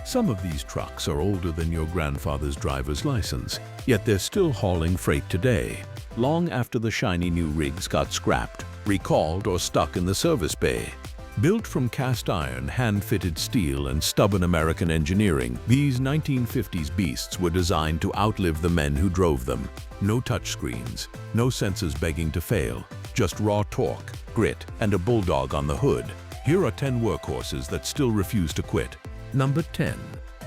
Some of these trucks are older than your grandfather's driver's license, yet they're still hauling freight today, long after the shiny new rigs got scrapped, recalled, or stuck in the service bay. Built from cast iron, hand-fitted steel, and stubborn American engineering, these 1950s beasts were designed to outlive the men who drove them. No touchscreens, no sensors begging to fail, just raw torque, grit, and a bulldog on the hood. Here are 10 workhorses that still refuse to quit. Number 10.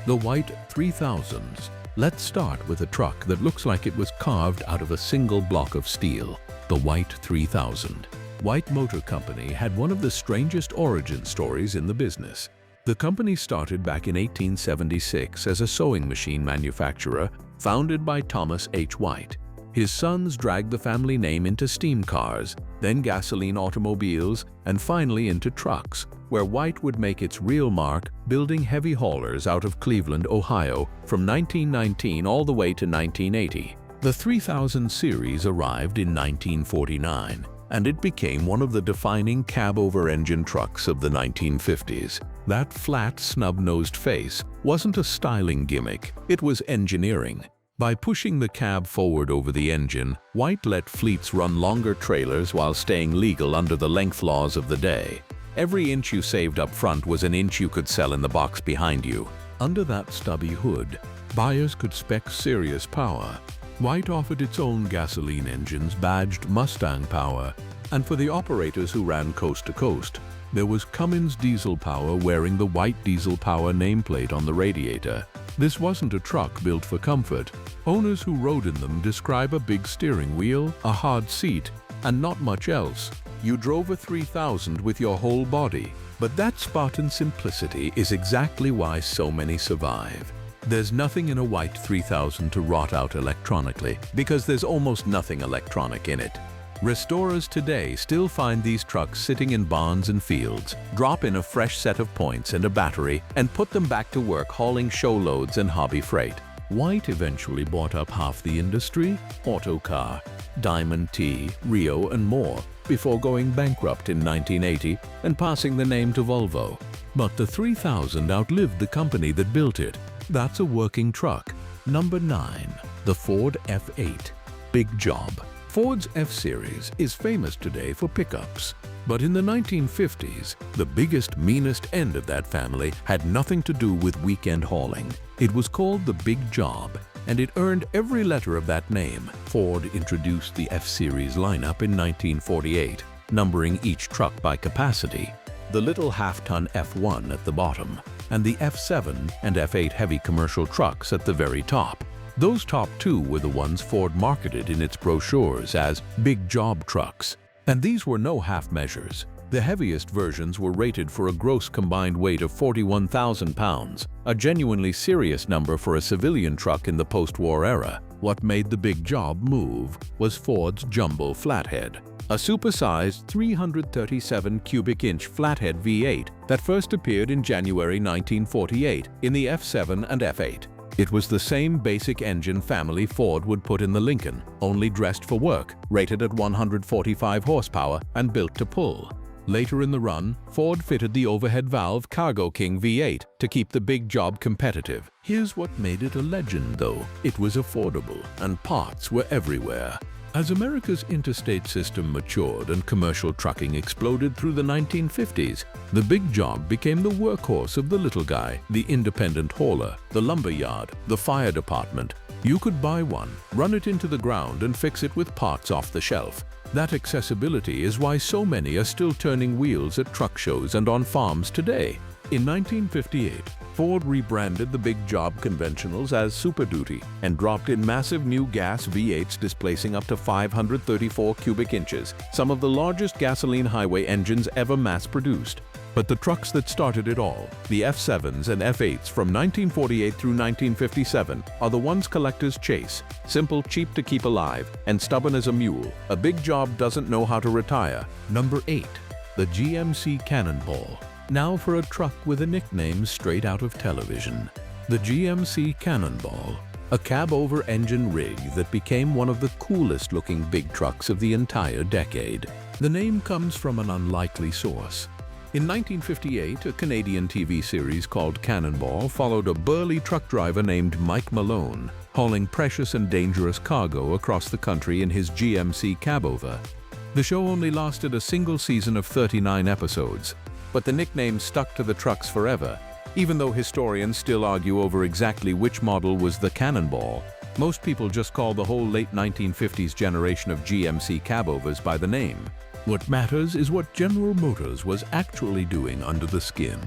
The White 3000s. Let's start with a truck that looks like it was carved out of a single block of steel, the White 3000. White Motor Company had one of the strangest origin stories in the business. The company started back in 1876 as a sewing machine manufacturer founded by Thomas H. White. His sons dragged the family name into steam cars, then gasoline automobiles, and finally into trucks, where White would make its real mark building heavy haulers out of Cleveland, Ohio, from 1919 all the way to 1980. The 3000 series arrived in 1949, and it became one of the defining cab-over-engine trucks of the 1950s. That flat, snub-nosed face wasn't a styling gimmick, it was engineering. By pushing the cab forward over the engine, White let fleets run longer trailers while staying legal under the length laws of the day. Every inch you saved up front was an inch you could sell in the box behind you. Under that stubby hood, buyers could spec serious power. White offered its own gasoline engines badged Mustang Power, and for the operators who ran coast to coast, there was Cummins Diesel Power wearing the White Diesel Power nameplate on the radiator. This wasn't a truck built for comfort. Owners who rode in them describe a big steering wheel, a hard seat, and not much else. You drove a 3000 with your whole body. But that Spartan simplicity is exactly why so many survive. There's nothing in a White 3000 to rot out electronically, because there's almost nothing electronic in it. Restorers today still find these trucks sitting in barns and fields, drop in a fresh set of points and a battery, and put them back to work hauling show loads and hobby freight. White eventually bought up half the industry, Autocar, Diamond T, Rio, and more, before going bankrupt in 1980 and passing the name to Volvo. But the 3000 outlived the company that built it. That's a working truck. Number 9. The Ford F8. Big job. Ford's F-Series is famous today for pickups. But in the 1950s, the biggest, meanest end of that family had nothing to do with weekend hauling. It was called the Big Job, and it earned every letter of that name. Ford introduced the F-Series lineup in 1948, numbering each truck by capacity. The little half-ton F1 at the bottom, and the F7 and F8 heavy commercial trucks at the very top. Those top two were the ones Ford marketed in its brochures as big job trucks. And these were no half measures. The heaviest versions were rated for a gross combined weight of 41,000 pounds, a genuinely serious number for a civilian truck in the post-war era. What made the big job move was Ford's Jumbo Flathead, a supersized 337 cubic inch flathead V8 that first appeared in January 1948 in the F7 and F8. It was the same basic engine family Ford would put in the Lincoln, only dressed for work, rated at 145 horsepower and built to pull. Later in the run, Ford fitted the overhead valve Cargo King V8 to keep the big job competitive. Here's what made it a legend though. It was affordable and parts were everywhere. As America's interstate system matured and commercial trucking exploded through the 1950s, the big job became the workhorse of the little guy, the independent hauler, the lumber yard, the fire department. You could buy one, run it into the ground, and fix it with parts off the shelf. That accessibility is why so many are still turning wheels at truck shows and on farms today. In 1958, Ford rebranded the big job conventionals as Super Duty and dropped in massive new gas V8s displacing up to 534 cubic inches, some of the largest gasoline highway engines ever mass-produced. But the trucks that started it all, the F7s and F8s from 1948 through 1957, are the ones collectors chase. Simple, cheap to keep alive, and stubborn as a mule. A big job doesn't know how to retire. Number 8. The GMC Cannonball. Now for a truck with a nickname straight out of television. The GMC Cannonball, a cab-over-engine rig that became one of the coolest-looking big trucks of the entire decade. The name comes from an unlikely source. In 1958, a Canadian TV series called Cannonball followed a burly truck driver named Mike Malone, hauling precious and dangerous cargo across the country in his GMC cabover. The show only lasted a single season of 39 episodes, but the nickname stuck to the trucks forever, even though historians still argue over exactly which model was the Cannonball. Most people just call the whole late 1950s generation of GMC cabovers by the name. What matters is what General Motors was actually doing under the skin.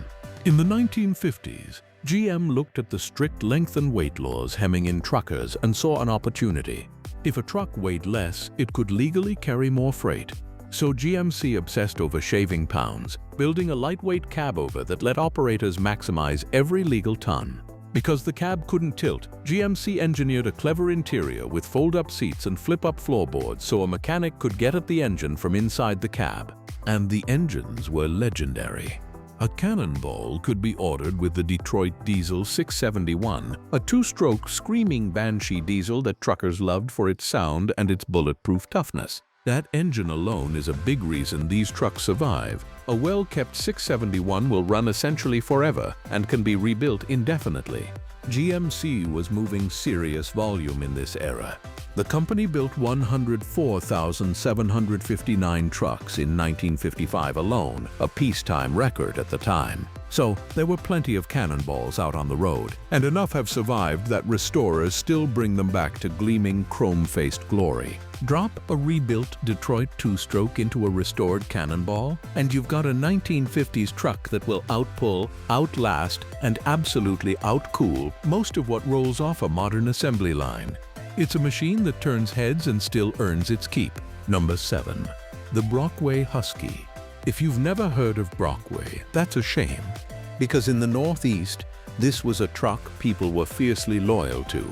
In the 1950s, GM looked at the strict length and weight laws hemming in truckers and saw an opportunity. If a truck weighed less, it could legally carry more freight. So GMC obsessed over shaving pounds, building a lightweight cabover that let operators maximize every legal ton. Because the cab couldn't tilt, GMC engineered a clever interior with fold-up seats and flip-up floorboards so a mechanic could get at the engine from inside the cab. And the engines were legendary. A Cannonball could be ordered with the Detroit Diesel 671, a two-stroke screaming banshee diesel that truckers loved for its sound and its bulletproof toughness. That engine alone is a big reason these trucks survive. A well-kept 671 will run essentially forever and can be rebuilt indefinitely. GMC was moving serious volume in this era. The company built 104,759 trucks in 1955 alone, a peacetime record at the time. So there were plenty of Cannonballs out on the road, and enough have survived that restorers still bring them back to gleaming chrome-faced glory. Drop a rebuilt Detroit two-stroke into a restored Cannonball, and you've got a 1950s truck that will outpull, outlast, and absolutely outcool most of what rolls off a modern assembly line. It's a machine that turns heads and still earns its keep. Number 7. The Brockway Husky. If you've never heard of Brockway, that's a shame. Because in the Northeast, this was a truck people were fiercely loyal to.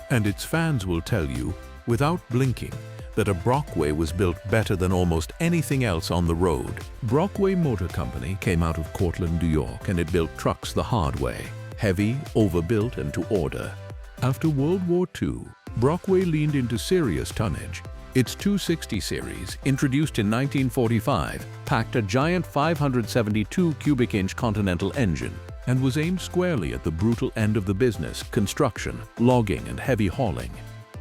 And its fans will tell you, without blinking, that a Brockway was built better than almost anything else on the road. Brockway Motor Company came out of Cortland, New York, and it built trucks the hard way. Heavy, overbuilt, and to order. After World War II, Brockway leaned into serious tonnage. Its 260 series, introduced in 1945, packed a giant 572 cubic inch Continental engine and was aimed squarely at the brutal end of the business, construction, logging, and heavy hauling.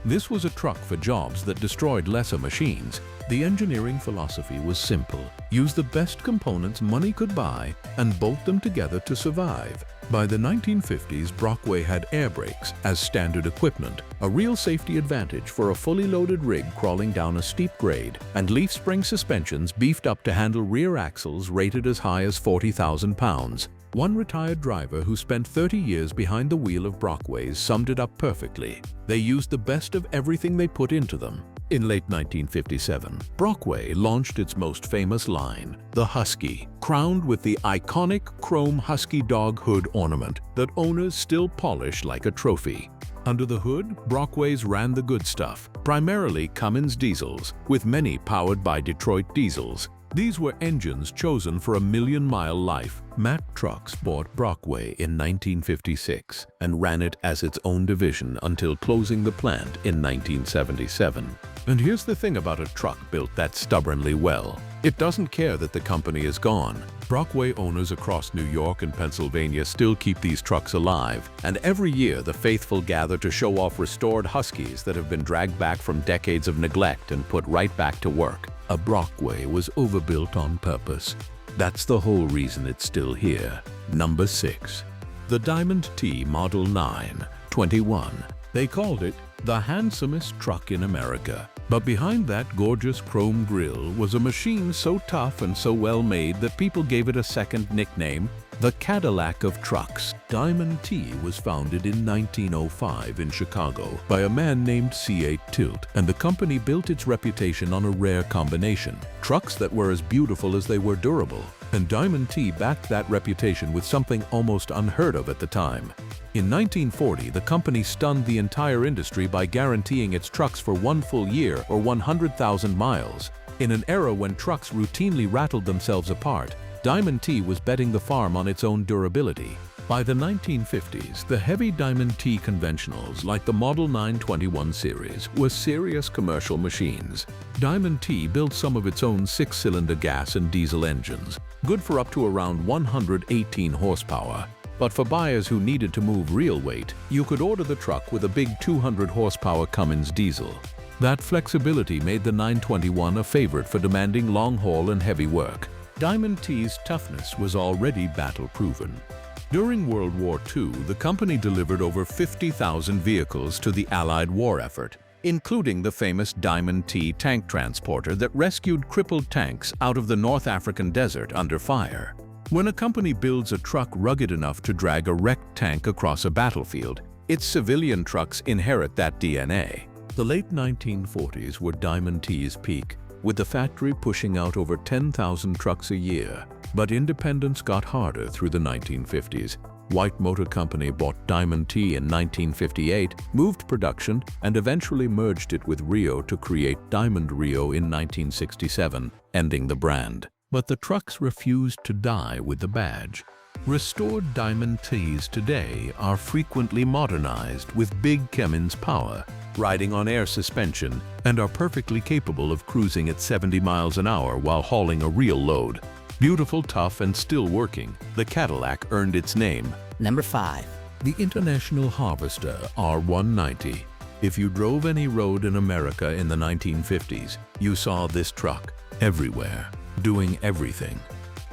This was a truck for jobs that destroyed lesser machines. The engineering philosophy was simple. Use the best components money could buy and bolt them together to survive. By the 1950s, Brockway had air brakes as standard equipment, a real safety advantage for a fully loaded rig crawling down a steep grade, and leaf spring suspensions beefed up to handle rear axles rated as high as 40,000 pounds. One retired driver who spent 30 years behind the wheel of Brockways summed it up perfectly. They used the best of everything they put into them. In late 1957, Brockway launched its most famous line, the Husky, crowned with the iconic chrome Husky dog hood ornament that owners still polish like a trophy. Under the hood, Brockways ran the good stuff, primarily Cummins diesels, with many powered by Detroit diesels. These were engines chosen for a million-mile life. Mack Trucks bought Brockway in 1956 and ran it as its own division until closing the plant in 1977. And here's the thing about a truck built that stubbornly well. It doesn't care that the company is gone. Brockway owners across New York and Pennsylvania still keep these trucks alive, and every year the faithful gather to show off restored Huskies that have been dragged back from decades of neglect and put right back to work. A Brockway was overbuilt on purpose. That's the whole reason it's still here. Number 6. The Diamond T Model 921. They called it the handsomest truck in America. But behind that gorgeous chrome grille was a machine so tough and so well made that people gave it a second nickname, the Cadillac of trucks. Diamond T was founded in 1905 in Chicago by a man named C.A. Tilt, and the company built its reputation on a rare combination: trucks that were as beautiful as they were durable. And Diamond T backed that reputation with something almost unheard of at the time. In 1940, the company stunned the entire industry by guaranteeing its trucks for 1 full year or 100,000 miles. In an era when trucks routinely rattled themselves apart, Diamond T was betting the farm on its own durability. By the 1950s, the heavy Diamond T conventionals like the Model 921 series were serious commercial machines. Diamond T built some of its own 6-cylinder gas and diesel engines, good for up to around 118 horsepower. But for buyers who needed to move real weight, you could order the truck with a big 200 horsepower Cummins diesel. That flexibility made the 921 a favorite for demanding long-haul and heavy work. Diamond T's toughness was already battle-proven. During World War II, the company delivered over 50,000 vehicles to the Allied war effort, including the famous Diamond T tank transporter that rescued crippled tanks out of the North African desert under fire. When a company builds a truck rugged enough to drag a wrecked tank across a battlefield, its civilian trucks inherit that DNA. The late 1940s were Diamond T's peak, with the factory pushing out over 10,000 trucks a year. But independence got harder through the 1950s. White Motor Company bought Diamond T in 1958, moved production, and eventually merged it with Rio to create Diamond Rio in 1967, ending the brand. But the trucks refused to die with the badge. Restored Diamond T's today are frequently modernized with big Cummins power, riding on air suspension, and are perfectly capable of cruising at 70 miles an hour while hauling a real load. Beautiful, tough, and still working, the Cadillac earned its name. Number 5. The International Harvester R190. If you drove any road in America in the 1950s, you saw this truck everywhere, doing everything.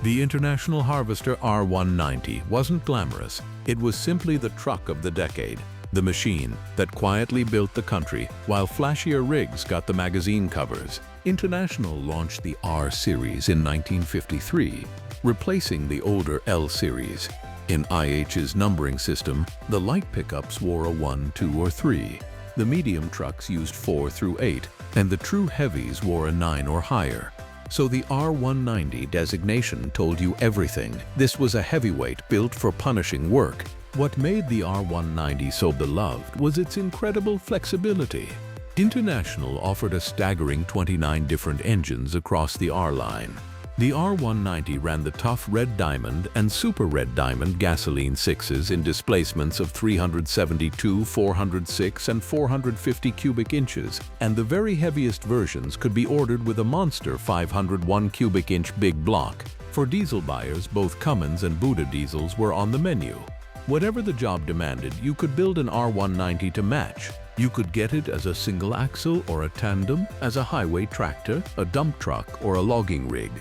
The International Harvester R190 wasn't glamorous. It was simply the truck of the decade, the machine that quietly built the country while flashier rigs got the magazine covers. International launched the R Series in 1953, replacing the older L Series. In IH's numbering system, the light pickups wore a 1, 2, or 3. The medium trucks used 4 through 8, and the true heavies wore a 9 or higher. So the R190 designation told you everything. This was a heavyweight built for punishing work. What made the R190 so beloved was its incredible flexibility. International offered a staggering 29 different engines across the R line. The R190 ran the tough Red Diamond and Super Red Diamond gasoline 6s in displacements of 372, 406, and 450 cubic inches, and the very heaviest versions could be ordered with a monster 501 cubic inch big block. For diesel buyers, both Cummins and Buda diesels were on the menu. Whatever the job demanded, you could build an R190 to match. You could get it as a single axle or a tandem, as a highway tractor, a dump truck, or a logging rig.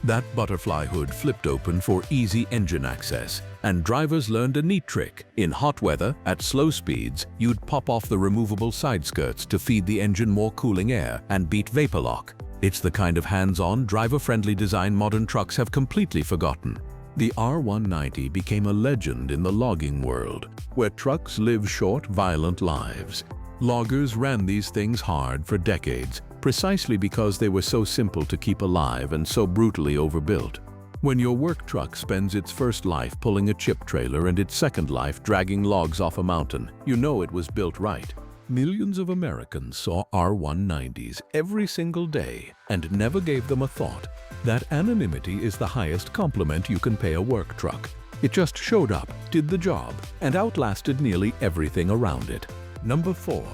That butterfly hood flipped open for easy engine access, and drivers learned a neat trick. In hot weather, at slow speeds, you'd pop off the removable side skirts to feed the engine more cooling air and beat vapor lock. It's the kind of hands-on, driver-friendly design modern trucks have completely forgotten. The R190 became a legend in the logging world, where trucks live short, violent lives. Loggers ran these things hard for decades, precisely because they were so simple to keep alive and so brutally overbuilt. When your work truck spends its first life pulling a chip trailer and its second life dragging logs off a mountain, you know it was built right. Millions of Americans saw R190s every single day and never gave them a thought. That anonymity is the highest compliment you can pay a work truck. It just showed up, did the job, and outlasted nearly everything around it. Number 4.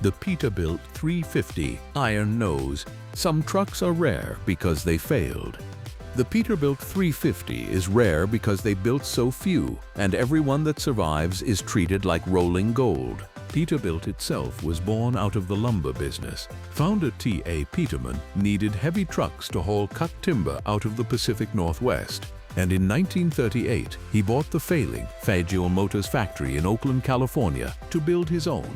The Peterbilt 350 Iron Nose. Some trucks are rare because they failed. The Peterbilt 350 is rare because they built so few, and everyone that survives is treated like rolling gold. Peterbilt itself was born out of the lumber business. Founder T.A. Peterman needed heavy trucks to haul cut timber out of the Pacific Northwest, and in 1938 he bought the failing Fageol Motors factory in Oakland, California to build his own.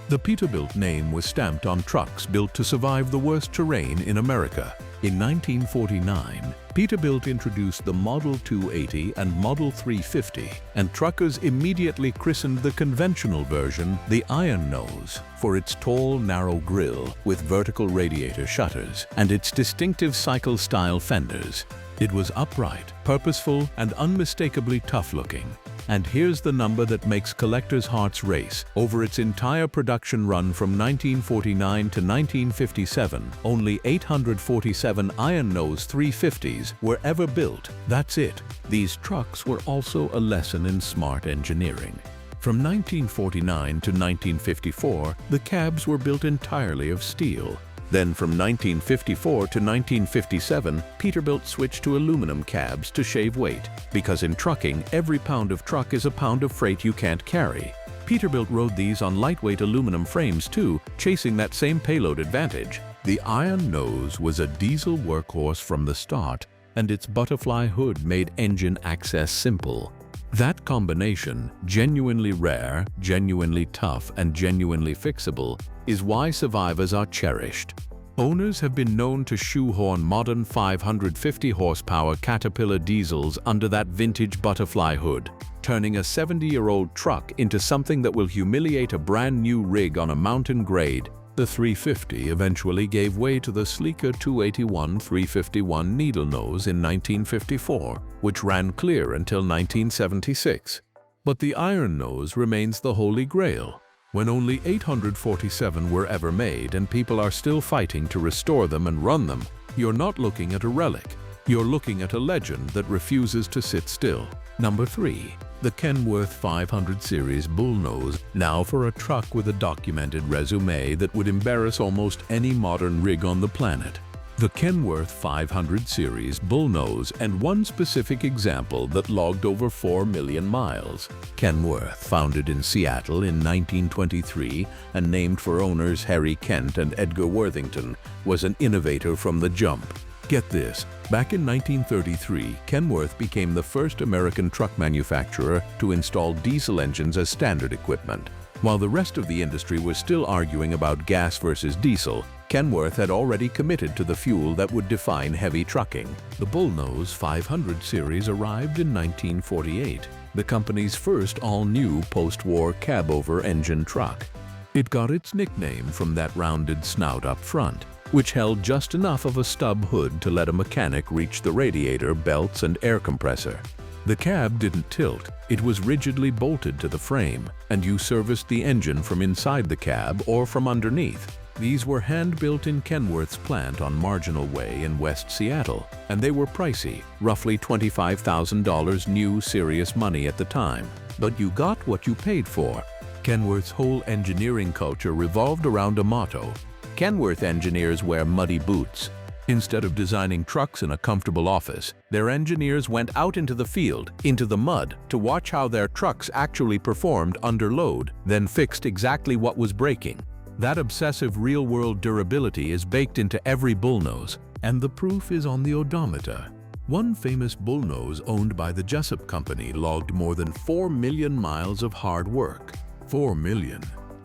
The Peterbilt name was stamped on trucks built to survive the worst terrain in America. In 1949, Peterbilt introduced the Model 280 and Model 350, and truckers immediately christened the conventional version the Iron Nose for its tall, narrow grille with vertical radiator shutters and its distinctive cycle-style fenders. It was upright, purposeful, and unmistakably tough-looking. And here's the number that makes collectors' hearts race. Over its entire production run from 1949 to 1957, only 847 Iron Nose 350s were ever built. That's it. These trucks were also a lesson in smart engineering. From 1949 to 1954, the cabs were built entirely of steel. Then from 1954 to 1957, Peterbilt switched to aluminum cabs to shave weight, because in trucking, every pound of truck is a pound of freight you can't carry. Peterbilt rode these on lightweight aluminum frames too, chasing that same payload advantage. The Iron Nose was a diesel workhorse from the start, and its butterfly hood made engine access simple. That combination, genuinely rare, genuinely tough, and genuinely fixable, is why survivors are cherished. Owners have been known to shoehorn modern 550 horsepower Caterpillar diesels under that vintage butterfly hood, turning a 70-year-old truck into something that will humiliate a brand new rig on a mountain grade. The 350 eventually gave way to the sleeker 281 351 needle nose in 1954, which ran clear until 1976. But the Iron Nose remains the holy grail. When only 847 were ever made and people are still fighting to restore them and run them, you're not looking at a relic. You're looking at a legend that refuses to sit still. Number 3. The Kenworth 500 Series Bullnose, now for a truck with a documented resume that would embarrass almost any modern rig on the planet. The Kenworth 500 Series Bullnose, and one specific example that logged over 4 million miles. Kenworth, founded in Seattle in 1923 and named for owners Harry Kent and Edgar Worthington, was an innovator from the jump. Get this, back in 1933, Kenworth became the first American truck manufacturer to install diesel engines as standard equipment. While the rest of the industry was still arguing about gas versus diesel, Kenworth had already committed to the fuel that would define heavy trucking. The Bullnose 500 series arrived in 1948, the company's first all-new post-war cab-over engine truck. It got its nickname from that rounded snout up front, which held just enough of a stub hood to let a mechanic reach the radiator, belts, and air compressor. The cab didn't tilt, it was rigidly bolted to the frame, and you serviced the engine from inside the cab or from underneath. These were hand-built in Kenworth's plant on Marginal Way in West Seattle, and they were pricey, roughly $25,000 new serious money at the time. But you got what you paid for. Kenworth's whole engineering culture revolved around a motto: Kenworth engineers wear muddy boots. Instead of designing trucks in a comfortable office, their engineers went out into the field, into the mud, to watch how their trucks actually performed under load, then fixed exactly what was breaking. That obsessive real-world durability is baked into every Bullnose, and the proof is on the odometer. One famous Bullnose owned by the Jessup Company logged more than 4 million miles of hard work. 4 million.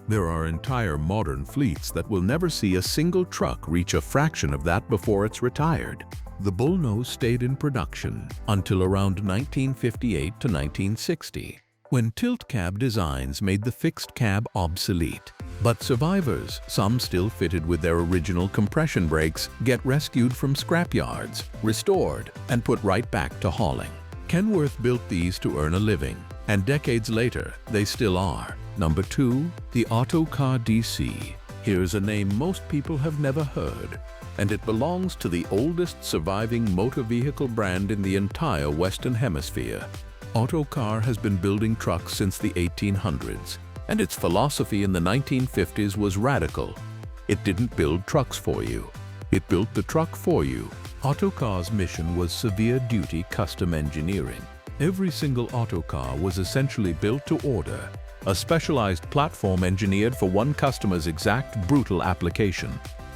There are entire modern fleets that will never see a single truck reach a fraction of that before it's retired. The Bullnose stayed in production until around 1958 to 1960, when tilt cab designs made the fixed cab obsolete. But survivors, some still fitted with their original compression brakes, get rescued from scrapyards, restored, and put right back to hauling. Kenworth built these to earn a living, and decades later, they still are. Number 2. The Autocar DC. Here's a name most people have never heard, and it belongs to the oldest surviving motor vehicle brand in the entire Western Hemisphere. Autocar has been building trucks since the 1800s, and its philosophy in the 1950s was radical. It didn't build trucks for you. It built the truck for you. Autocar's mission was severe duty custom engineering. Every single Autocar was essentially built to order, a specialized platform engineered for one customer's exact brutal application.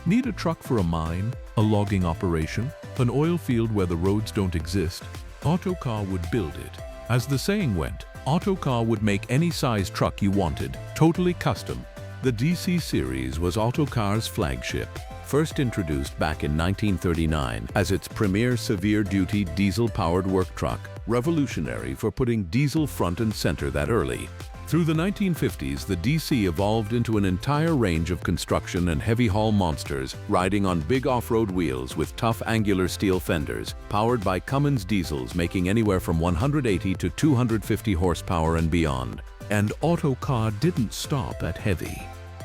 Need a truck for a mine, a logging operation, an oil field where the roads don't exist? Autocar would build it. As the saying went, Autocar would make any size truck you wanted, totally custom. The DC series was Autocar's flagship, first introduced back in 1939 as its premier severe-duty diesel-powered work truck, revolutionary for putting diesel front and center that early. Through the 1950s, the DC evolved into an entire range of construction and heavy-haul monsters, riding on big off-road wheels with tough angular steel fenders, powered by Cummins diesels making anywhere from 180 to 250 horsepower and beyond. And Autocar didn't stop at heavy.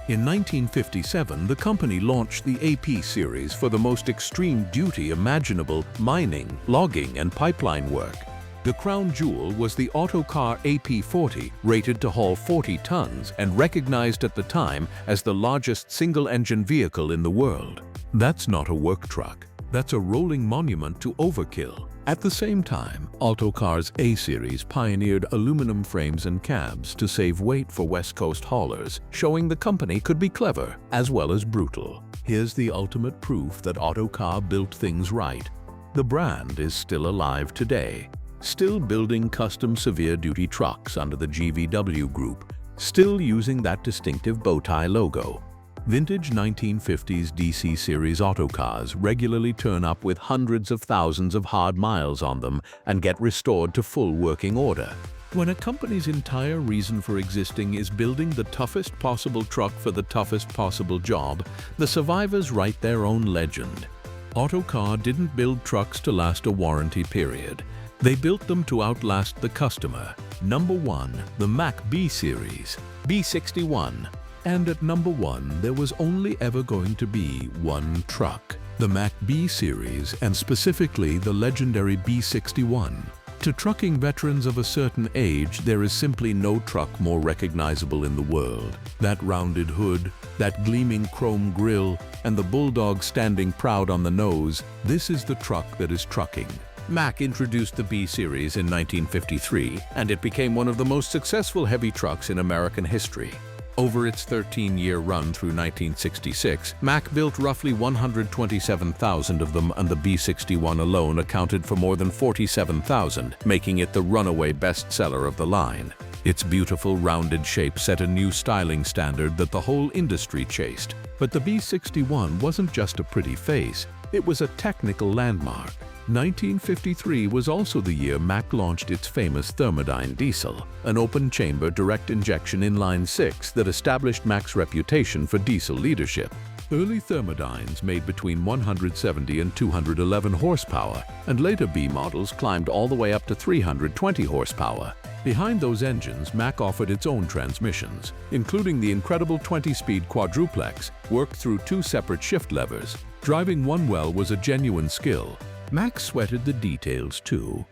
In 1957, the company launched the AP series for the most extreme duty imaginable: mining, logging, and pipeline work. The crown jewel was the Autocar AP40, rated to haul 40 tons and recognized at the time as the largest single-engine vehicle in the world. That's not a work truck. That's a rolling monument to overkill. At the same time, Autocar's A-Series pioneered aluminum frames and cabs to save weight for West Coast haulers, showing the company could be clever as well as brutal. Here's the ultimate proof that Autocar built things right. The brand is still alive today, still building custom severe-duty trucks under the GVW Group, still using that distinctive bow tie logo. Vintage 1950s DC series autocars regularly turn up with hundreds of thousands of hard miles on them and get restored to full working order. When a company's entire reason for existing is building the toughest possible truck for the toughest possible job, the survivors write their own legend. Autocar didn't build trucks to last a warranty period. They built them to outlast the customer. Number 1, the Mack B-Series B61. And at number 1, there was only ever going to be one truck, the Mack B-Series, and specifically the legendary B61. To trucking veterans of a certain age, there is simply no truck more recognizable in the world. That rounded hood, that gleaming chrome grille, and the bulldog standing proud on the nose, this is the truck that is trucking. Mack introduced the B-Series in 1953, and it became one of the most successful heavy trucks in American history. Over its 13-year run through 1966, Mack built roughly 127,000 of them, and the B-61 alone accounted for more than 47,000, making it the runaway bestseller of the line. Its beautiful rounded shape set a new styling standard that the whole industry chased. But the B-61 wasn't just a pretty face, it was a technical landmark. 1953 was also the year Mack launched its famous Thermodyne diesel, an open-chamber direct-injection inline-six that established Mack's reputation for diesel leadership. Early Thermodynes made between 170 and 211 horsepower, and later B models climbed all the way up to 320 horsepower. Behind those engines, Mack offered its own transmissions, including the incredible 20-speed quadruplex, worked through 2 separate shift levers. Driving one well was a genuine skill. Mack sweated the details too.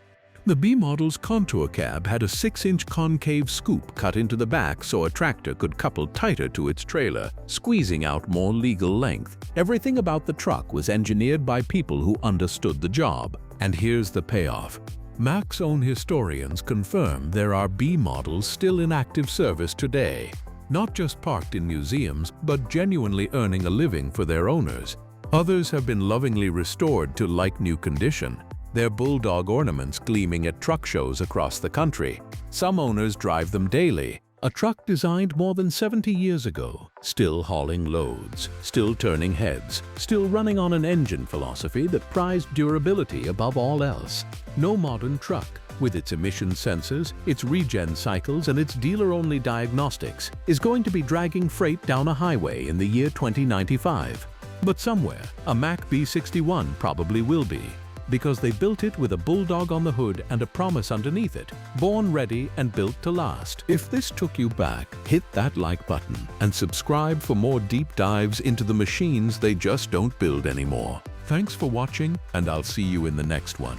The B model's contour cab had a 6-inch concave scoop cut into the back so a tractor could couple tighter to its trailer, squeezing out more legal length. Everything about the truck was engineered by people who understood the job. And here's the payoff. Mack's own historians confirm there are B models still in active service today, not just parked in museums, but genuinely earning a living for their owners. Others have been lovingly restored to like-new condition, their bulldog ornaments gleaming at truck shows across the country. Some owners drive them daily, a truck designed more than 70 years ago, still hauling loads, still turning heads, still running on an engine philosophy that prized durability above all else. No modern truck, with its emission sensors, its regen cycles, and its dealer-only diagnostics, is going to be dragging freight down a highway in the year 2095. But somewhere, a Mack B-61 probably will be, because they built it with a bulldog on the hood and a promise underneath it, born ready and built to last. If this took you back, hit that like button and subscribe for more deep dives into the machines they just don't build anymore. Thanks for watching, and I'll see you in the next one.